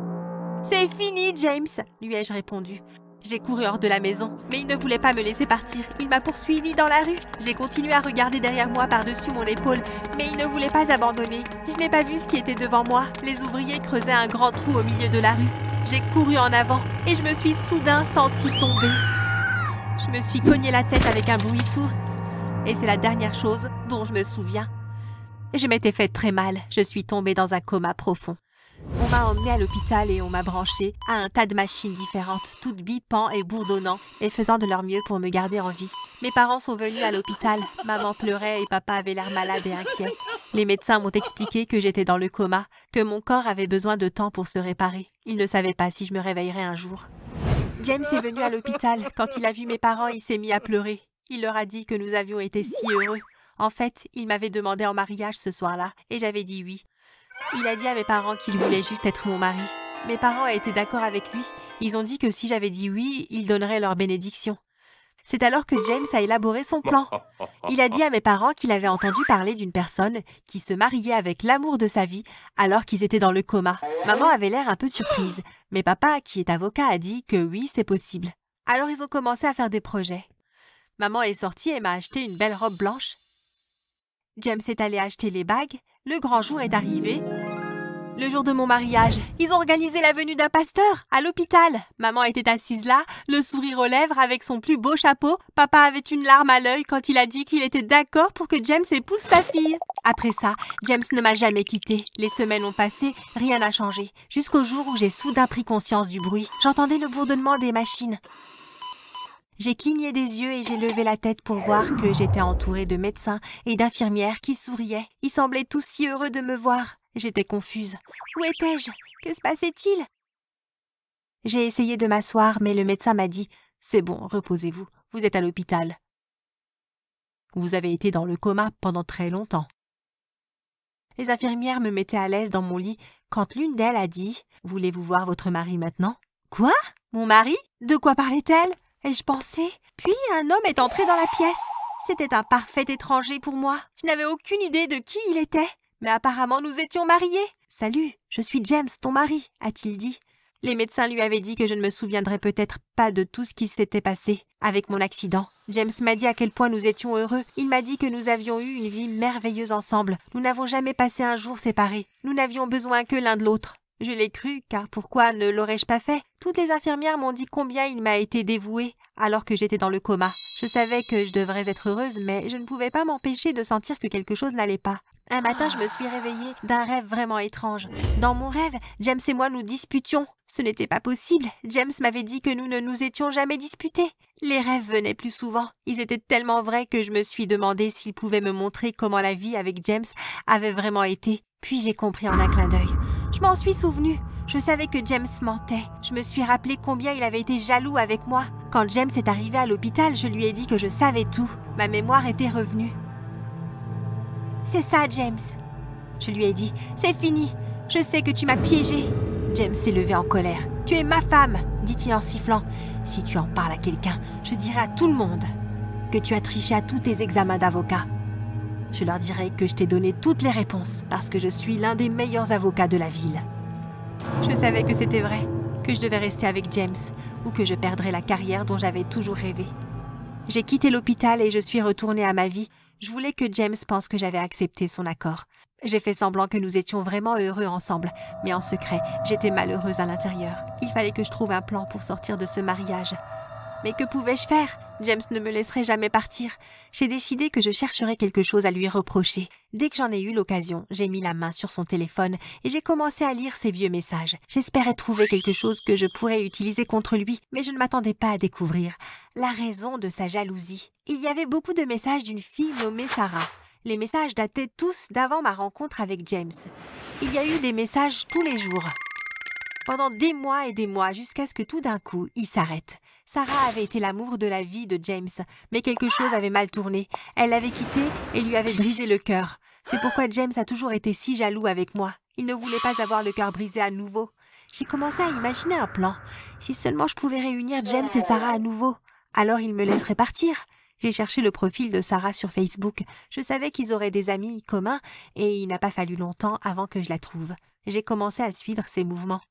« C'est fini, James !» lui ai-je répondu. J'ai couru hors de la maison, mais il ne voulait pas me laisser partir. Il m'a poursuivi dans la rue. J'ai continué à regarder derrière moi par-dessus mon épaule, mais il ne voulait pas abandonner. Je n'ai pas vu ce qui était devant moi. Les ouvriers creusaient un grand trou au milieu de la rue. J'ai couru en avant et je me suis soudain sentie tomber. Je me suis cogné la tête avec un bruit sourd et c'est la dernière chose dont je me souviens. Je m'étais fait très mal. Je suis tombée dans un coma profond. On m'a emmenée à l'hôpital et on m'a branchée à un tas de machines différentes, toutes bipant et bourdonnant et faisant de leur mieux pour me garder en vie. Mes parents sont venus à l'hôpital. Maman pleurait et papa avait l'air malade et inquiet. Les médecins m'ont expliqué que j'étais dans le coma, que mon corps avait besoin de temps pour se réparer. Ils ne savaient pas si je me réveillerais un jour. James est venu à l'hôpital. Quand il a vu mes parents, il s'est mis à pleurer. Il leur a dit que nous avions été si heureux. En fait, il m'avait demandé en mariage ce soir-là et j'avais dit oui. Il a dit à mes parents qu'il voulait juste être mon mari. Mes parents étaient d'accord avec lui. Ils ont dit que si j'avais dit oui, ils donneraient leur bénédiction. C'est alors que James a élaboré son plan. Il a dit à mes parents qu'il avait entendu parler d'une personne qui se mariait avec l'amour de sa vie alors qu'ils étaient dans le coma. Maman avait l'air un peu surprise, mais papa, qui est avocat, a dit que oui, c'est possible. Alors ils ont commencé à faire des projets. Maman est sortie et m'a acheté une belle robe blanche. James est allé acheter les bagues. Le grand jour est arrivé. Le jour de mon mariage, ils ont organisé la venue d'un pasteur à l'hôpital. Maman était assise là, le sourire aux lèvres avec son plus beau chapeau. Papa avait une larme à l'œil quand il a dit qu'il était d'accord pour que James épouse sa fille. Après ça, James ne m'a jamais quittée. Les semaines ont passé, rien n'a changé. Jusqu'au jour où j'ai soudain pris conscience du bruit. J'entendais le bourdonnement des machines. J'ai cligné des yeux et j'ai levé la tête pour voir que j'étais entourée de médecins et d'infirmières qui souriaient. Ils semblaient tous si heureux de me voir. J'étais confuse. Où étais-je? Que se passait-il? J'ai essayé de m'asseoir, mais le médecin m'a dit « C'est bon, reposez-vous, vous êtes à l'hôpital. Vous avez été dans le coma pendant très longtemps. » Les infirmières me mettaient à l'aise dans mon lit quand l'une d'elles a dit « Voulez-vous voir votre mari maintenant ?»« Quoi? Mon mari? De quoi parlait-elle » ai-je pensé. Puis un homme est entré dans la pièce. C'était un parfait étranger pour moi. Je n'avais aucune idée de qui il était. Mais apparemment, nous étions mariés. « Salut, je suis James, ton mari, » a-t-il dit. Les médecins lui avaient dit que je ne me souviendrais peut-être pas de tout ce qui s'était passé avec mon accident. James m'a dit à quel point nous étions heureux. Il m'a dit que nous avions eu une vie merveilleuse ensemble. Nous n'avons jamais passé un jour séparés. Nous n'avions besoin que l'un de l'autre. Je l'ai cru, car pourquoi ne l'aurais-je pas fait? Toutes les infirmières m'ont dit combien il m'a été dévoué alors que j'étais dans le coma. Je savais que je devrais être heureuse, mais je ne pouvais pas m'empêcher de sentir que quelque chose n'allait pas. Un matin, je me suis réveillée d'un rêve vraiment étrange. Dans mon rêve, James et moi nous disputions. Ce n'était pas possible. James m'avait dit que nous ne nous étions jamais disputés. Les rêves venaient plus souvent. Ils étaient tellement vrais que je me suis demandé s'il pouvait me montrer comment la vie avec James avait vraiment été. Puis j'ai compris en un clin d'œil. Je m'en suis souvenue. Je savais que James mentait. Je me suis rappelé combien il avait été jaloux avec moi. Quand James est arrivé à l'hôpital, je lui ai dit que je savais tout. Ma mémoire était revenue. « C'est ça, James. » Je lui ai dit. « C'est fini. Je sais que tu m'as piégé. » James s'est levé en colère. « Tu es ma femme, » dit-il en sifflant. « Si tu en parles à quelqu'un, je dirai à tout le monde que tu as triché à tous tes examens d'avocat. Je leur dirai que je t'ai donné toutes les réponses parce que je suis l'un des meilleurs avocats de la ville. » Je savais que c'était vrai, que je devais rester avec James ou que je perdrais la carrière dont j'avais toujours rêvé. J'ai quitté l'hôpital et je suis retournée à ma vie. Je voulais que James pense que j'avais accepté son accord. J'ai fait semblant que nous étions vraiment heureux ensemble, mais en secret, j'étais malheureuse à l'intérieur. Il fallait que je trouve un plan pour sortir de ce mariage. Mais que pouvais-je faire? James ne me laisserait jamais partir. J'ai décidé que je chercherais quelque chose à lui reprocher. Dès que j'en ai eu l'occasion, j'ai mis la main sur son téléphone et j'ai commencé à lire ses vieux messages. J'espérais trouver quelque chose que je pourrais utiliser contre lui, mais je ne m'attendais pas à découvrir la raison de sa jalousie. Il y avait beaucoup de messages d'une fille nommée Sarah. Les messages dataient tous d'avant ma rencontre avec James. Il y a eu des messages tous les jours, pendant des mois et des mois, jusqu'à ce que tout d'un coup, il s'arrête. Sarah avait été l'amour de la vie de James, mais quelque chose avait mal tourné. Elle l'avait quitté et lui avait brisé le cœur. C'est pourquoi James a toujours été si jaloux avec moi. Il ne voulait pas avoir le cœur brisé à nouveau. J'ai commencé à imaginer un plan. Si seulement je pouvais réunir James et Sarah à nouveau, alors ils me laisseraient partir. J'ai cherché le profil de Sarah sur Facebook. Je savais qu'ils auraient des amis communs et il n'a pas fallu longtemps avant que je la trouve. J'ai commencé à suivre ses mouvements.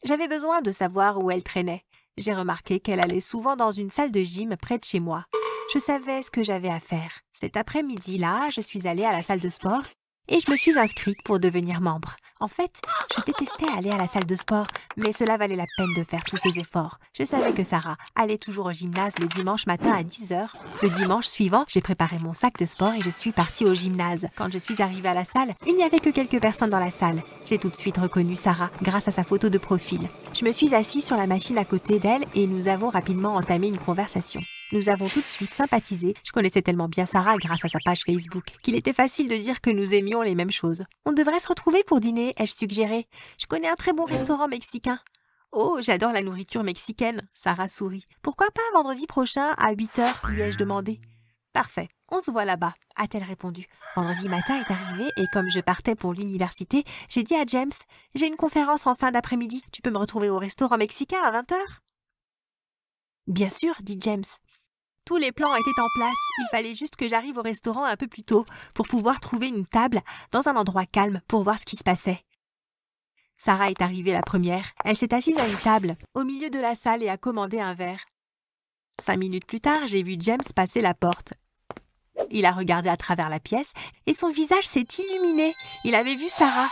J'avais besoin de savoir où elle traînait. J'ai remarqué qu'elle allait souvent dans une salle de gym près de chez moi. Je savais ce que j'avais à faire. Cet après-midi-là, je suis allée à la salle de sport et je me suis inscrite pour devenir membre. En fait, je détestais aller à la salle de sport, mais cela valait la peine de faire tous ces efforts. Je savais que Sarah allait toujours au gymnase le dimanche matin à 10h. Le dimanche suivant, j'ai préparé mon sac de sport et je suis partie au gymnase. Quand je suis arrivée à la salle, il n'y avait que quelques personnes dans la salle. J'ai tout de suite reconnu Sarah grâce à sa photo de profil. Je me suis assise sur la machine à côté d'elle et nous avons rapidement entamé une conversation. Nous avons tout de suite sympathisé. Je connaissais tellement bien Sarah grâce à sa page Facebook qu'il était facile de dire que nous aimions les mêmes choses. On devrait se retrouver pour dîner, ai-je suggéré. Je connais un très bon restaurant mexicain. Oh, j'adore la nourriture mexicaine, Sarah sourit. Pourquoi pas vendredi prochain à 8h, lui ai-je demandé. Parfait, on se voit là-bas, a-t-elle répondu. Vendredi matin est arrivé et comme je partais pour l'université, j'ai dit à James, j'ai une conférence en fin d'après-midi, tu peux me retrouver au restaurant mexicain à 20h? Bien sûr, dit James. Tous les plans étaient en place, il fallait juste que j'arrive au restaurant un peu plus tôt pour pouvoir trouver une table dans un endroit calme pour voir ce qui se passait. Sarah est arrivée la première, elle s'est assise à une table au milieu de la salle et a commandé un verre. 5 minutes plus tard, j'ai vu James passer la porte. Il a regardé à travers la pièce et son visage s'est illuminé, il avait vu Sarah.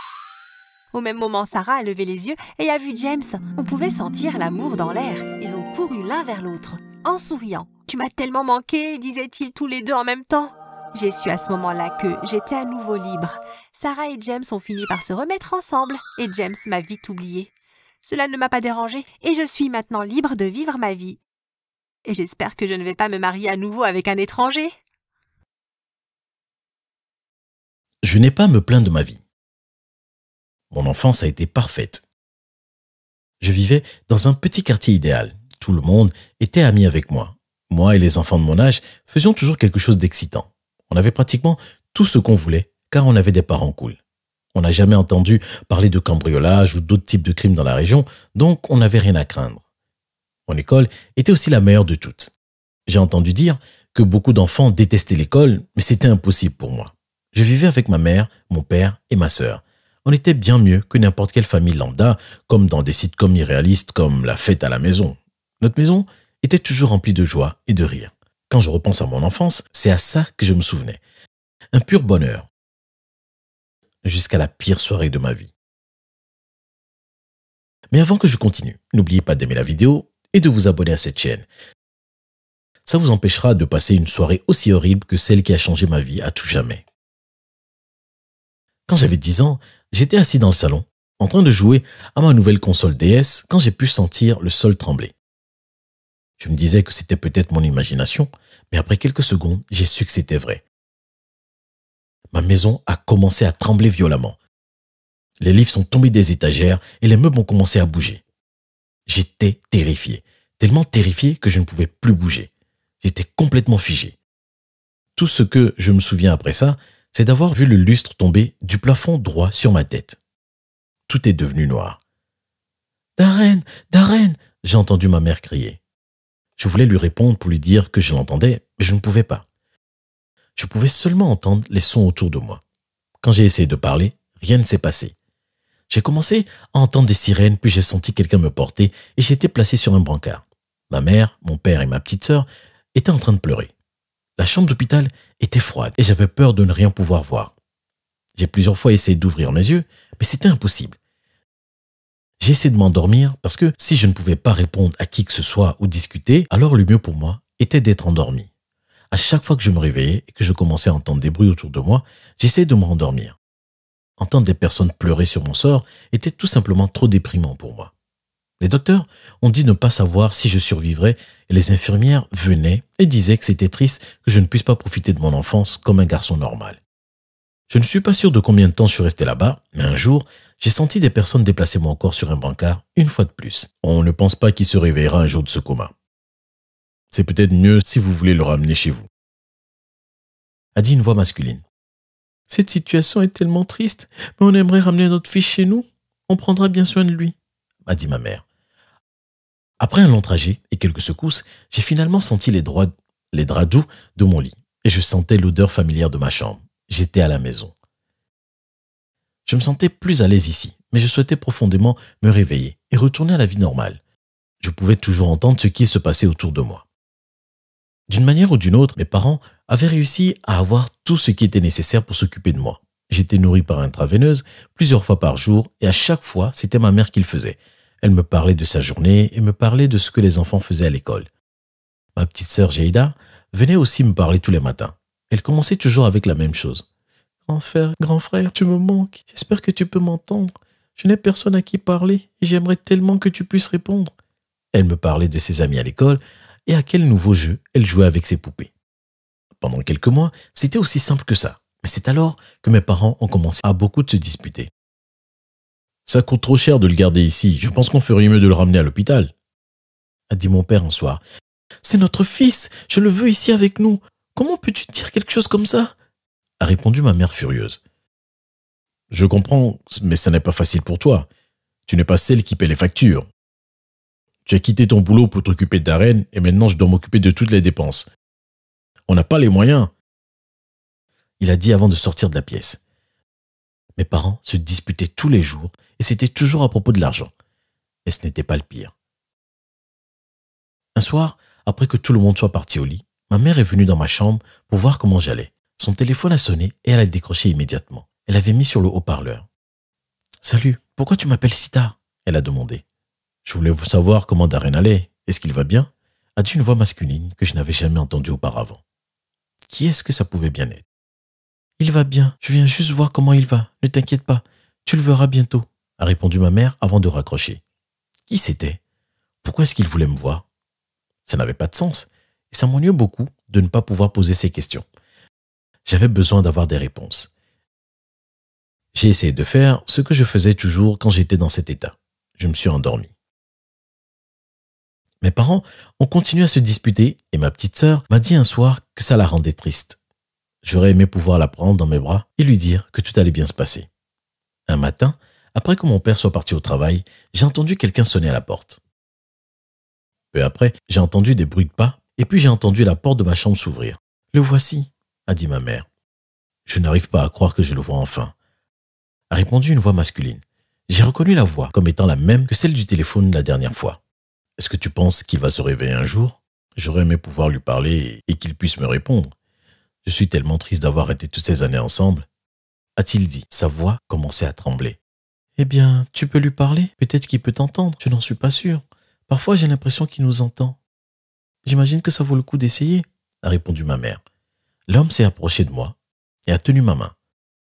Au même moment, Sarah a levé les yeux et a vu James. On pouvait sentir l'amour dans l'air. Ils ont couru l'un vers l'autre, en souriant. « Tu m'as tellement manqué », disaient-ils tous les deux en même temps. J'ai su à ce moment-là que j'étais à nouveau libre. Sarah et James ont fini par se remettre ensemble et James m'a vite oubliée. Cela ne m'a pas dérangée et je suis maintenant libre de vivre ma vie. Et j'espère que je ne vais pas me marier à nouveau avec un étranger. Je n'ai pas à me plaindre de ma vie. Mon enfance a été parfaite. Je vivais dans un petit quartier idéal. Tout le monde était ami avec moi. Moi et les enfants de mon âge faisions toujours quelque chose d'excitant. On avait pratiquement tout ce qu'on voulait, car on avait des parents cool. On n'a jamais entendu parler de cambriolage ou d'autres types de crimes dans la région, donc on n'avait rien à craindre. Mon école était aussi la meilleure de toutes. J'ai entendu dire que beaucoup d'enfants détestaient l'école, mais c'était impossible pour moi. Je vivais avec ma mère, mon père et ma sœur. On était bien mieux que n'importe quelle famille lambda, comme dans des sitcoms irréalistes comme La Fête à la maison. Notre maison était toujours remplie de joie et de rire. Quand je repense à mon enfance, c'est à ça que je me souvenais. Un pur bonheur. Jusqu'à la pire soirée de ma vie. Mais avant que je continue, n'oubliez pas d'aimer la vidéo et de vous abonner à cette chaîne. Ça vous empêchera de passer une soirée aussi horrible que celle qui a changé ma vie à tout jamais. Quand j'avais 10 ans, j'étais assis dans le salon, en train de jouer à ma nouvelle console DS quand j'ai pu sentir le sol trembler. Je me disais que c'était peut-être mon imagination, mais après quelques secondes, j'ai su que c'était vrai. Ma maison a commencé à trembler violemment. Les livres sont tombés des étagères et les meubles ont commencé à bouger. J'étais terrifié, tellement terrifié que je ne pouvais plus bouger. J'étais complètement figé. Tout ce que je me souviens après ça, c'est d'avoir vu le lustre tomber du plafond droit sur ma tête. Tout est devenu noir. « Darren, Darren !» j'ai entendu ma mère crier. Je voulais lui répondre pour lui dire que je l'entendais, mais je ne pouvais pas. Je pouvais seulement entendre les sons autour de moi. Quand j'ai essayé de parler, rien ne s'est passé. J'ai commencé à entendre des sirènes, puis j'ai senti quelqu'un me porter et j'ai été placé sur un brancard. Ma mère, mon père et ma petite sœur étaient en train de pleurer. La chambre d'hôpital était froide et j'avais peur de ne rien pouvoir voir. J'ai plusieurs fois essayé d'ouvrir mes yeux, mais c'était impossible. J'ai essayé de m'endormir parce que si je ne pouvais pas répondre à qui que ce soit ou discuter, alors le mieux pour moi était d'être endormi. À chaque fois que je me réveillais et que je commençais à entendre des bruits autour de moi, j'essayais de me rendormir. Entendre des personnes pleurer sur mon sort était tout simplement trop déprimant pour moi. Les docteurs ont dit ne pas savoir si je survivrais et les infirmières venaient et disaient que c'était triste que je ne puisse pas profiter de mon enfance comme un garçon normal. Je ne suis pas sûr de combien de temps je suis resté là-bas, mais un jour, j'ai senti des personnes déplacer mon corps sur un brancard une fois de plus. On ne pense pas qu'il se réveillera un jour de ce coma. C'est peut-être mieux si vous voulez le ramener chez vous. A dit une voix masculine. Cette situation est tellement triste, mais on aimerait ramener notre fils chez nous. On prendra bien soin de lui. m'a dit ma mère. Après un long trajet et quelques secousses, j'ai finalement senti les draps doux de mon lit et je sentais l'odeur familière de ma chambre. J'étais à la maison. Je me sentais plus à l'aise ici, mais je souhaitais profondément me réveiller et retourner à la vie normale. Je pouvais toujours entendre ce qui se passait autour de moi. D'une manière ou d'une autre, mes parents avaient réussi à avoir tout ce qui était nécessaire pour s'occuper de moi. J'étais nourri par intraveineuse plusieurs fois par jour et à chaque fois, c'était ma mère qui le faisait. Elle me parlait de sa journée et me parlait de ce que les enfants faisaient à l'école. Ma petite sœur Jaïda venait aussi me parler tous les matins. Elle commençait toujours avec la même chose. Grand frère, tu me manques. J'espère que tu peux m'entendre. Je n'ai personne à qui parler et j'aimerais tellement que tu puisses répondre. Elle me parlait de ses amis à l'école et à quel nouveau jeu elle jouait avec ses poupées. Pendant quelques mois, c'était aussi simple que ça. Mais c'est alors que mes parents ont commencé à beaucoup de se disputer. Ça coûte trop cher de le garder ici. Je pense qu'on ferait mieux de le ramener à l'hôpital, a dit mon père un soir. C'est notre fils. Je le veux ici avec nous. Comment peux-tu dire quelque chose comme ça? A répondu ma mère furieuse. Je comprends, mais ça n'est pas facile pour toi. Tu n'es pas celle qui paie les factures. Tu as quitté ton boulot pour t'occuper de Darren et maintenant je dois m'occuper de toutes les dépenses. On n'a pas les moyens. Il a dit avant de sortir de la pièce. Mes parents se disputaient tous les jours et c'était toujours à propos de l'argent. Et ce n'était pas le pire. Un soir, après que tout le monde soit parti au lit, ma mère est venue dans ma chambre pour voir comment j'allais. Son téléphone a sonné et elle a décroché immédiatement. Elle avait mis sur le haut-parleur. « Salut, pourquoi tu m'appelles si tard ?» elle a demandé. « Je voulais savoir comment Darren allait. Est-ce qu'il va bien ?» a dit une voix masculine que je n'avais jamais entendue auparavant. Qui est-ce que ça pouvait bien être? « Il va bien, je viens juste voir comment il va. Ne t'inquiète pas, tu le verras bientôt, » a répondu ma mère avant de raccrocher. Qui c'était? Pourquoi est-ce qu'il voulait me voir? Ça n'avait pas de sens et ça m'ennuyait beaucoup de ne pas pouvoir poser ces questions. J'avais besoin d'avoir des réponses. J'ai essayé de faire ce que je faisais toujours quand j'étais dans cet état. Je me suis endormi. Mes parents ont continué à se disputer et ma petite sœur m'a dit un soir que ça la rendait triste. J'aurais aimé pouvoir la prendre dans mes bras et lui dire que tout allait bien se passer. Un matin, après que mon père soit parti au travail, j'ai entendu quelqu'un sonner à la porte. Peu après, j'ai entendu des bruits de pas et puis j'ai entendu la porte de ma chambre s'ouvrir. « Le voici », a dit ma mère. « Je n'arrive pas à croire que je le vois enfin », a répondu une voix masculine. J'ai reconnu la voix comme étant la même que celle du téléphone la dernière fois. « Est-ce que tu penses qu'il va se réveiller un jour? J'aurais aimé pouvoir lui parler et qu'il puisse me répondre. Je suis tellement triste d'avoir été toutes ces années ensemble. » a-t-il dit. Sa voix commençait à trembler. « Eh bien, tu peux lui parler? Peut-être qu'il peut t'entendre, je n'en suis pas sûr. Parfois, j'ai l'impression qu'il nous entend. J'imagine que ça vaut le coup d'essayer, » a répondu ma mère. L'homme s'est approché de moi et a tenu ma main.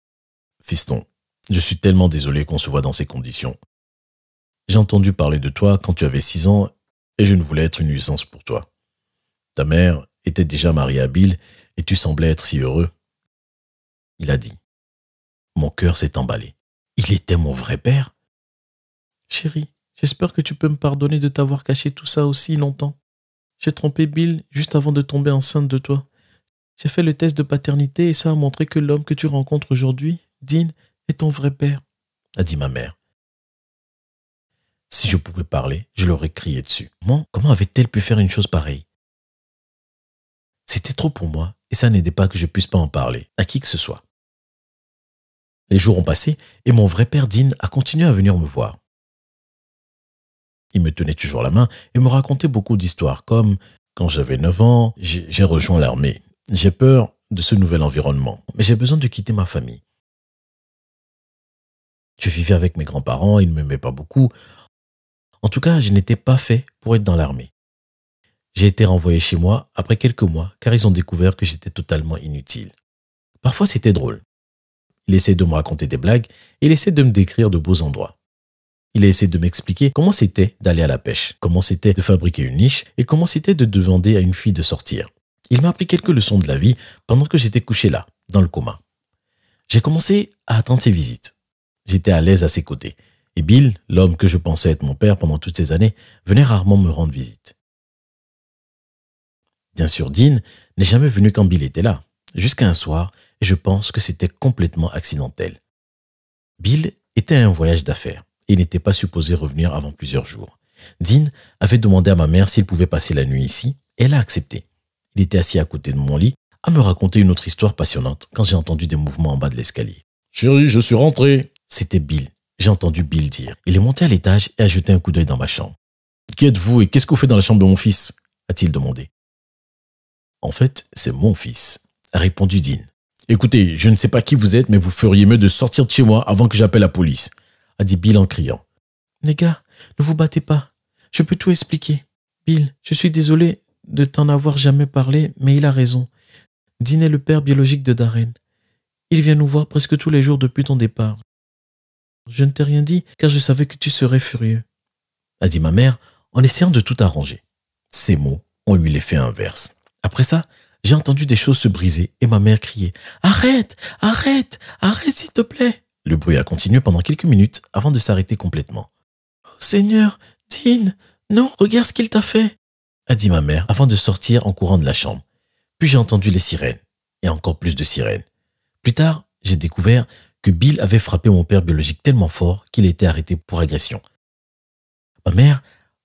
« Fiston, je suis tellement désolé qu'on se voit dans ces conditions. J'ai entendu parler de toi quand tu avais 6 ans et je ne voulais être une nuisance pour toi. Ta mère était déjà mariée à Bill et tu semblais être si heureux. » Il a dit. Mon cœur s'est emballé. Il était mon vrai père. « Chérie, j'espère que tu peux me pardonner de t'avoir caché tout ça aussi longtemps. J'ai trompé Bill juste avant de tomber enceinte de toi. J'ai fait le test de paternité et ça a montré que l'homme que tu rencontres aujourd'hui, Dean, est ton vrai père, » a dit ma mère. Si je pouvais parler, je l'aurais crié dessus. Comment avait-elle pu faire une chose pareille? C'était trop pour moi et ça n'aidait pas que je puisse pas en parler à qui que ce soit. Les jours ont passé et mon vrai père Dean a continué à venir me voir. Il me tenait toujours la main et me racontait beaucoup d'histoires comme quand j'avais 9 ans, j'ai rejoint l'armée. J'ai peur de ce nouvel environnement, mais j'ai besoin de quitter ma famille. Je vivais avec mes grands-parents, ils ne m'aimaient pas beaucoup. En tout cas, je n'étais pas fait pour être dans l'armée. J'ai été renvoyé chez moi après quelques mois car ils ont découvert que j'étais totalement inutile. Parfois, c'était drôle. Il essayait de me raconter des blagues et il essayait de me décrire de beaux endroits. Il a essayé de m'expliquer comment c'était d'aller à la pêche, comment c'était de fabriquer une niche et comment c'était de demander à une fille de sortir. Il m'a appris quelques leçons de la vie pendant que j'étais couché là, dans le coma. J'ai commencé à attendre ses visites. J'étais à l'aise à ses côtés. Et Bill, l'homme que je pensais être mon père pendant toutes ces années, venait rarement me rendre visite. Bien sûr, Dean n'est jamais venu quand Bill était là, jusqu'à un soir, et je pense que c'était complètement accidentel. Bill était à un voyage d'affaires, et il n'était pas supposé revenir avant plusieurs jours. Dean avait demandé à ma mère s'il pouvait passer la nuit ici et elle a accepté. Il était assis à côté de mon lit à me raconter une autre histoire passionnante quand j'ai entendu des mouvements en bas de l'escalier. « Chérie, je suis rentré !» C'était Bill. J'ai entendu Bill dire. Il est monté à l'étage et a jeté un coup d'œil dans ma chambre. « Qui êtes-vous et qu'est-ce que vous faites dans la chambre de mon fils ?» a-t-il demandé. « En fait, c'est mon fils », a répondu Dean. « Écoutez, je ne sais pas qui vous êtes, mais vous feriez mieux de sortir de chez moi avant que j'appelle la police », a dit Bill en criant. « Les gars, ne vous battez pas. Je peux tout expliquer. Bill, je suis désolé de t'en avoir jamais parlé, mais il a raison. Dean est le père biologique de Darren. Il vient nous voir presque tous les jours depuis ton départ. Je ne t'ai rien dit car je savais que tu serais furieux, » a dit ma mère en essayant de tout arranger. Ces mots ont eu l'effet inverse. Après ça, j'ai entendu des choses se briser et ma mère crier « Arrête, arrête, arrête s'il te plaît !» Le bruit a continué pendant quelques minutes avant de s'arrêter complètement. « Oh Seigneur, Dean, non, regarde ce qu'il t'a fait !» a dit ma mère avant de sortir en courant de la chambre. Puis j'ai entendu les sirènes et encore plus de sirènes. Plus tard, j'ai découvert que Bill avait frappé mon père biologique tellement fort qu'il a été arrêté pour agression. Ma mère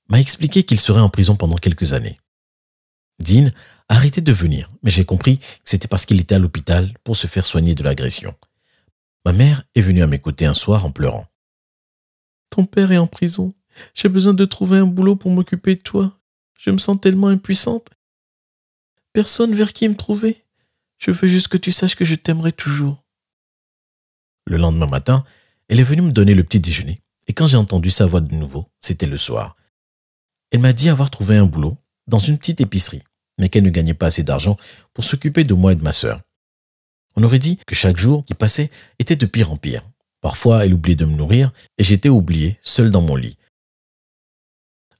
m'a expliqué qu'il serait en prison pendant quelques années. Dean a arrêté de venir, mais j'ai compris que c'était parce qu'il était à l'hôpital pour se faire soigner de l'agression. Ma mère est venue à mes côtés un soir en pleurant. « Ton père est en prison. J'ai besoin de trouver un boulot pour m'occuper de toi. Je me sens tellement impuissante. Personne vers qui me trouver. Je veux juste que tu saches que je t'aimerai toujours. » Le lendemain matin, elle est venue me donner le petit déjeuner et quand j'ai entendu sa voix de nouveau, c'était le soir. Elle m'a dit avoir trouvé un boulot dans une petite épicerie, mais qu'elle ne gagnait pas assez d'argent pour s'occuper de moi et de ma sœur. On aurait dit que chaque jour qui passait était de pire en pire. Parfois, elle oubliait de me nourrir et j'étais oublié, seul dans mon lit.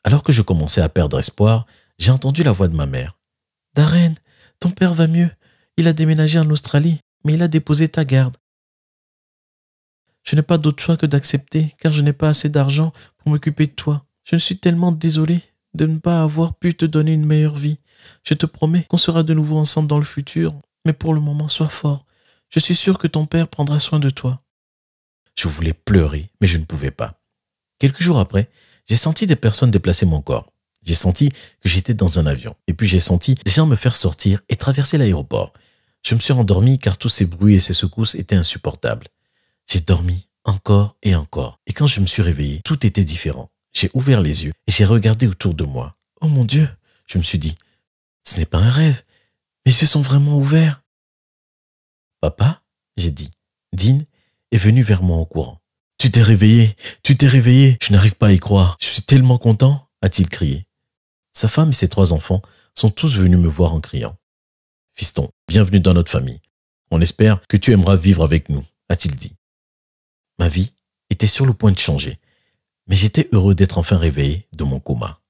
Alors que je commençais à perdre espoir, j'ai entendu la voix de ma mère. « Darren, ton père va mieux. Il a déménagé en Australie, mais il a déposé ta garde. Je n'ai pas d'autre choix que d'accepter, car je n'ai pas assez d'argent pour m'occuper de toi. Je suis tellement désolé de ne pas avoir pu te donner une meilleure vie. Je te promets qu'on sera de nouveau ensemble dans le futur, mais pour le moment, sois fort. Je suis sûr que ton père prendra soin de toi. » Je voulais pleurer, mais je ne pouvais pas. Quelques jours après, j'ai senti des personnes déplacer mon corps. J'ai senti que j'étais dans un avion. Et puis j'ai senti des gens me faire sortir et traverser l'aéroport. Je me suis endormi car tous ces bruits et ces secousses étaient insupportables. J'ai dormi encore et encore. Et quand je me suis réveillé, tout était différent. J'ai ouvert les yeux et j'ai regardé autour de moi. Oh mon Dieu, je me suis dit, ce n'est pas un rêve. Mes yeux sont vraiment ouverts. Papa, j'ai dit. Dean est venu vers moi en courant. Tu t'es réveillé, je n'arrive pas à y croire. Je suis tellement content, a-t-il crié. Sa femme et ses 3 enfants sont tous venus me voir en criant. Fiston, bienvenue dans notre famille. On espère que tu aimeras vivre avec nous, a-t-il dit. Ma vie était sur le point de changer, mais j'étais heureux d'être enfin réveillé de mon coma.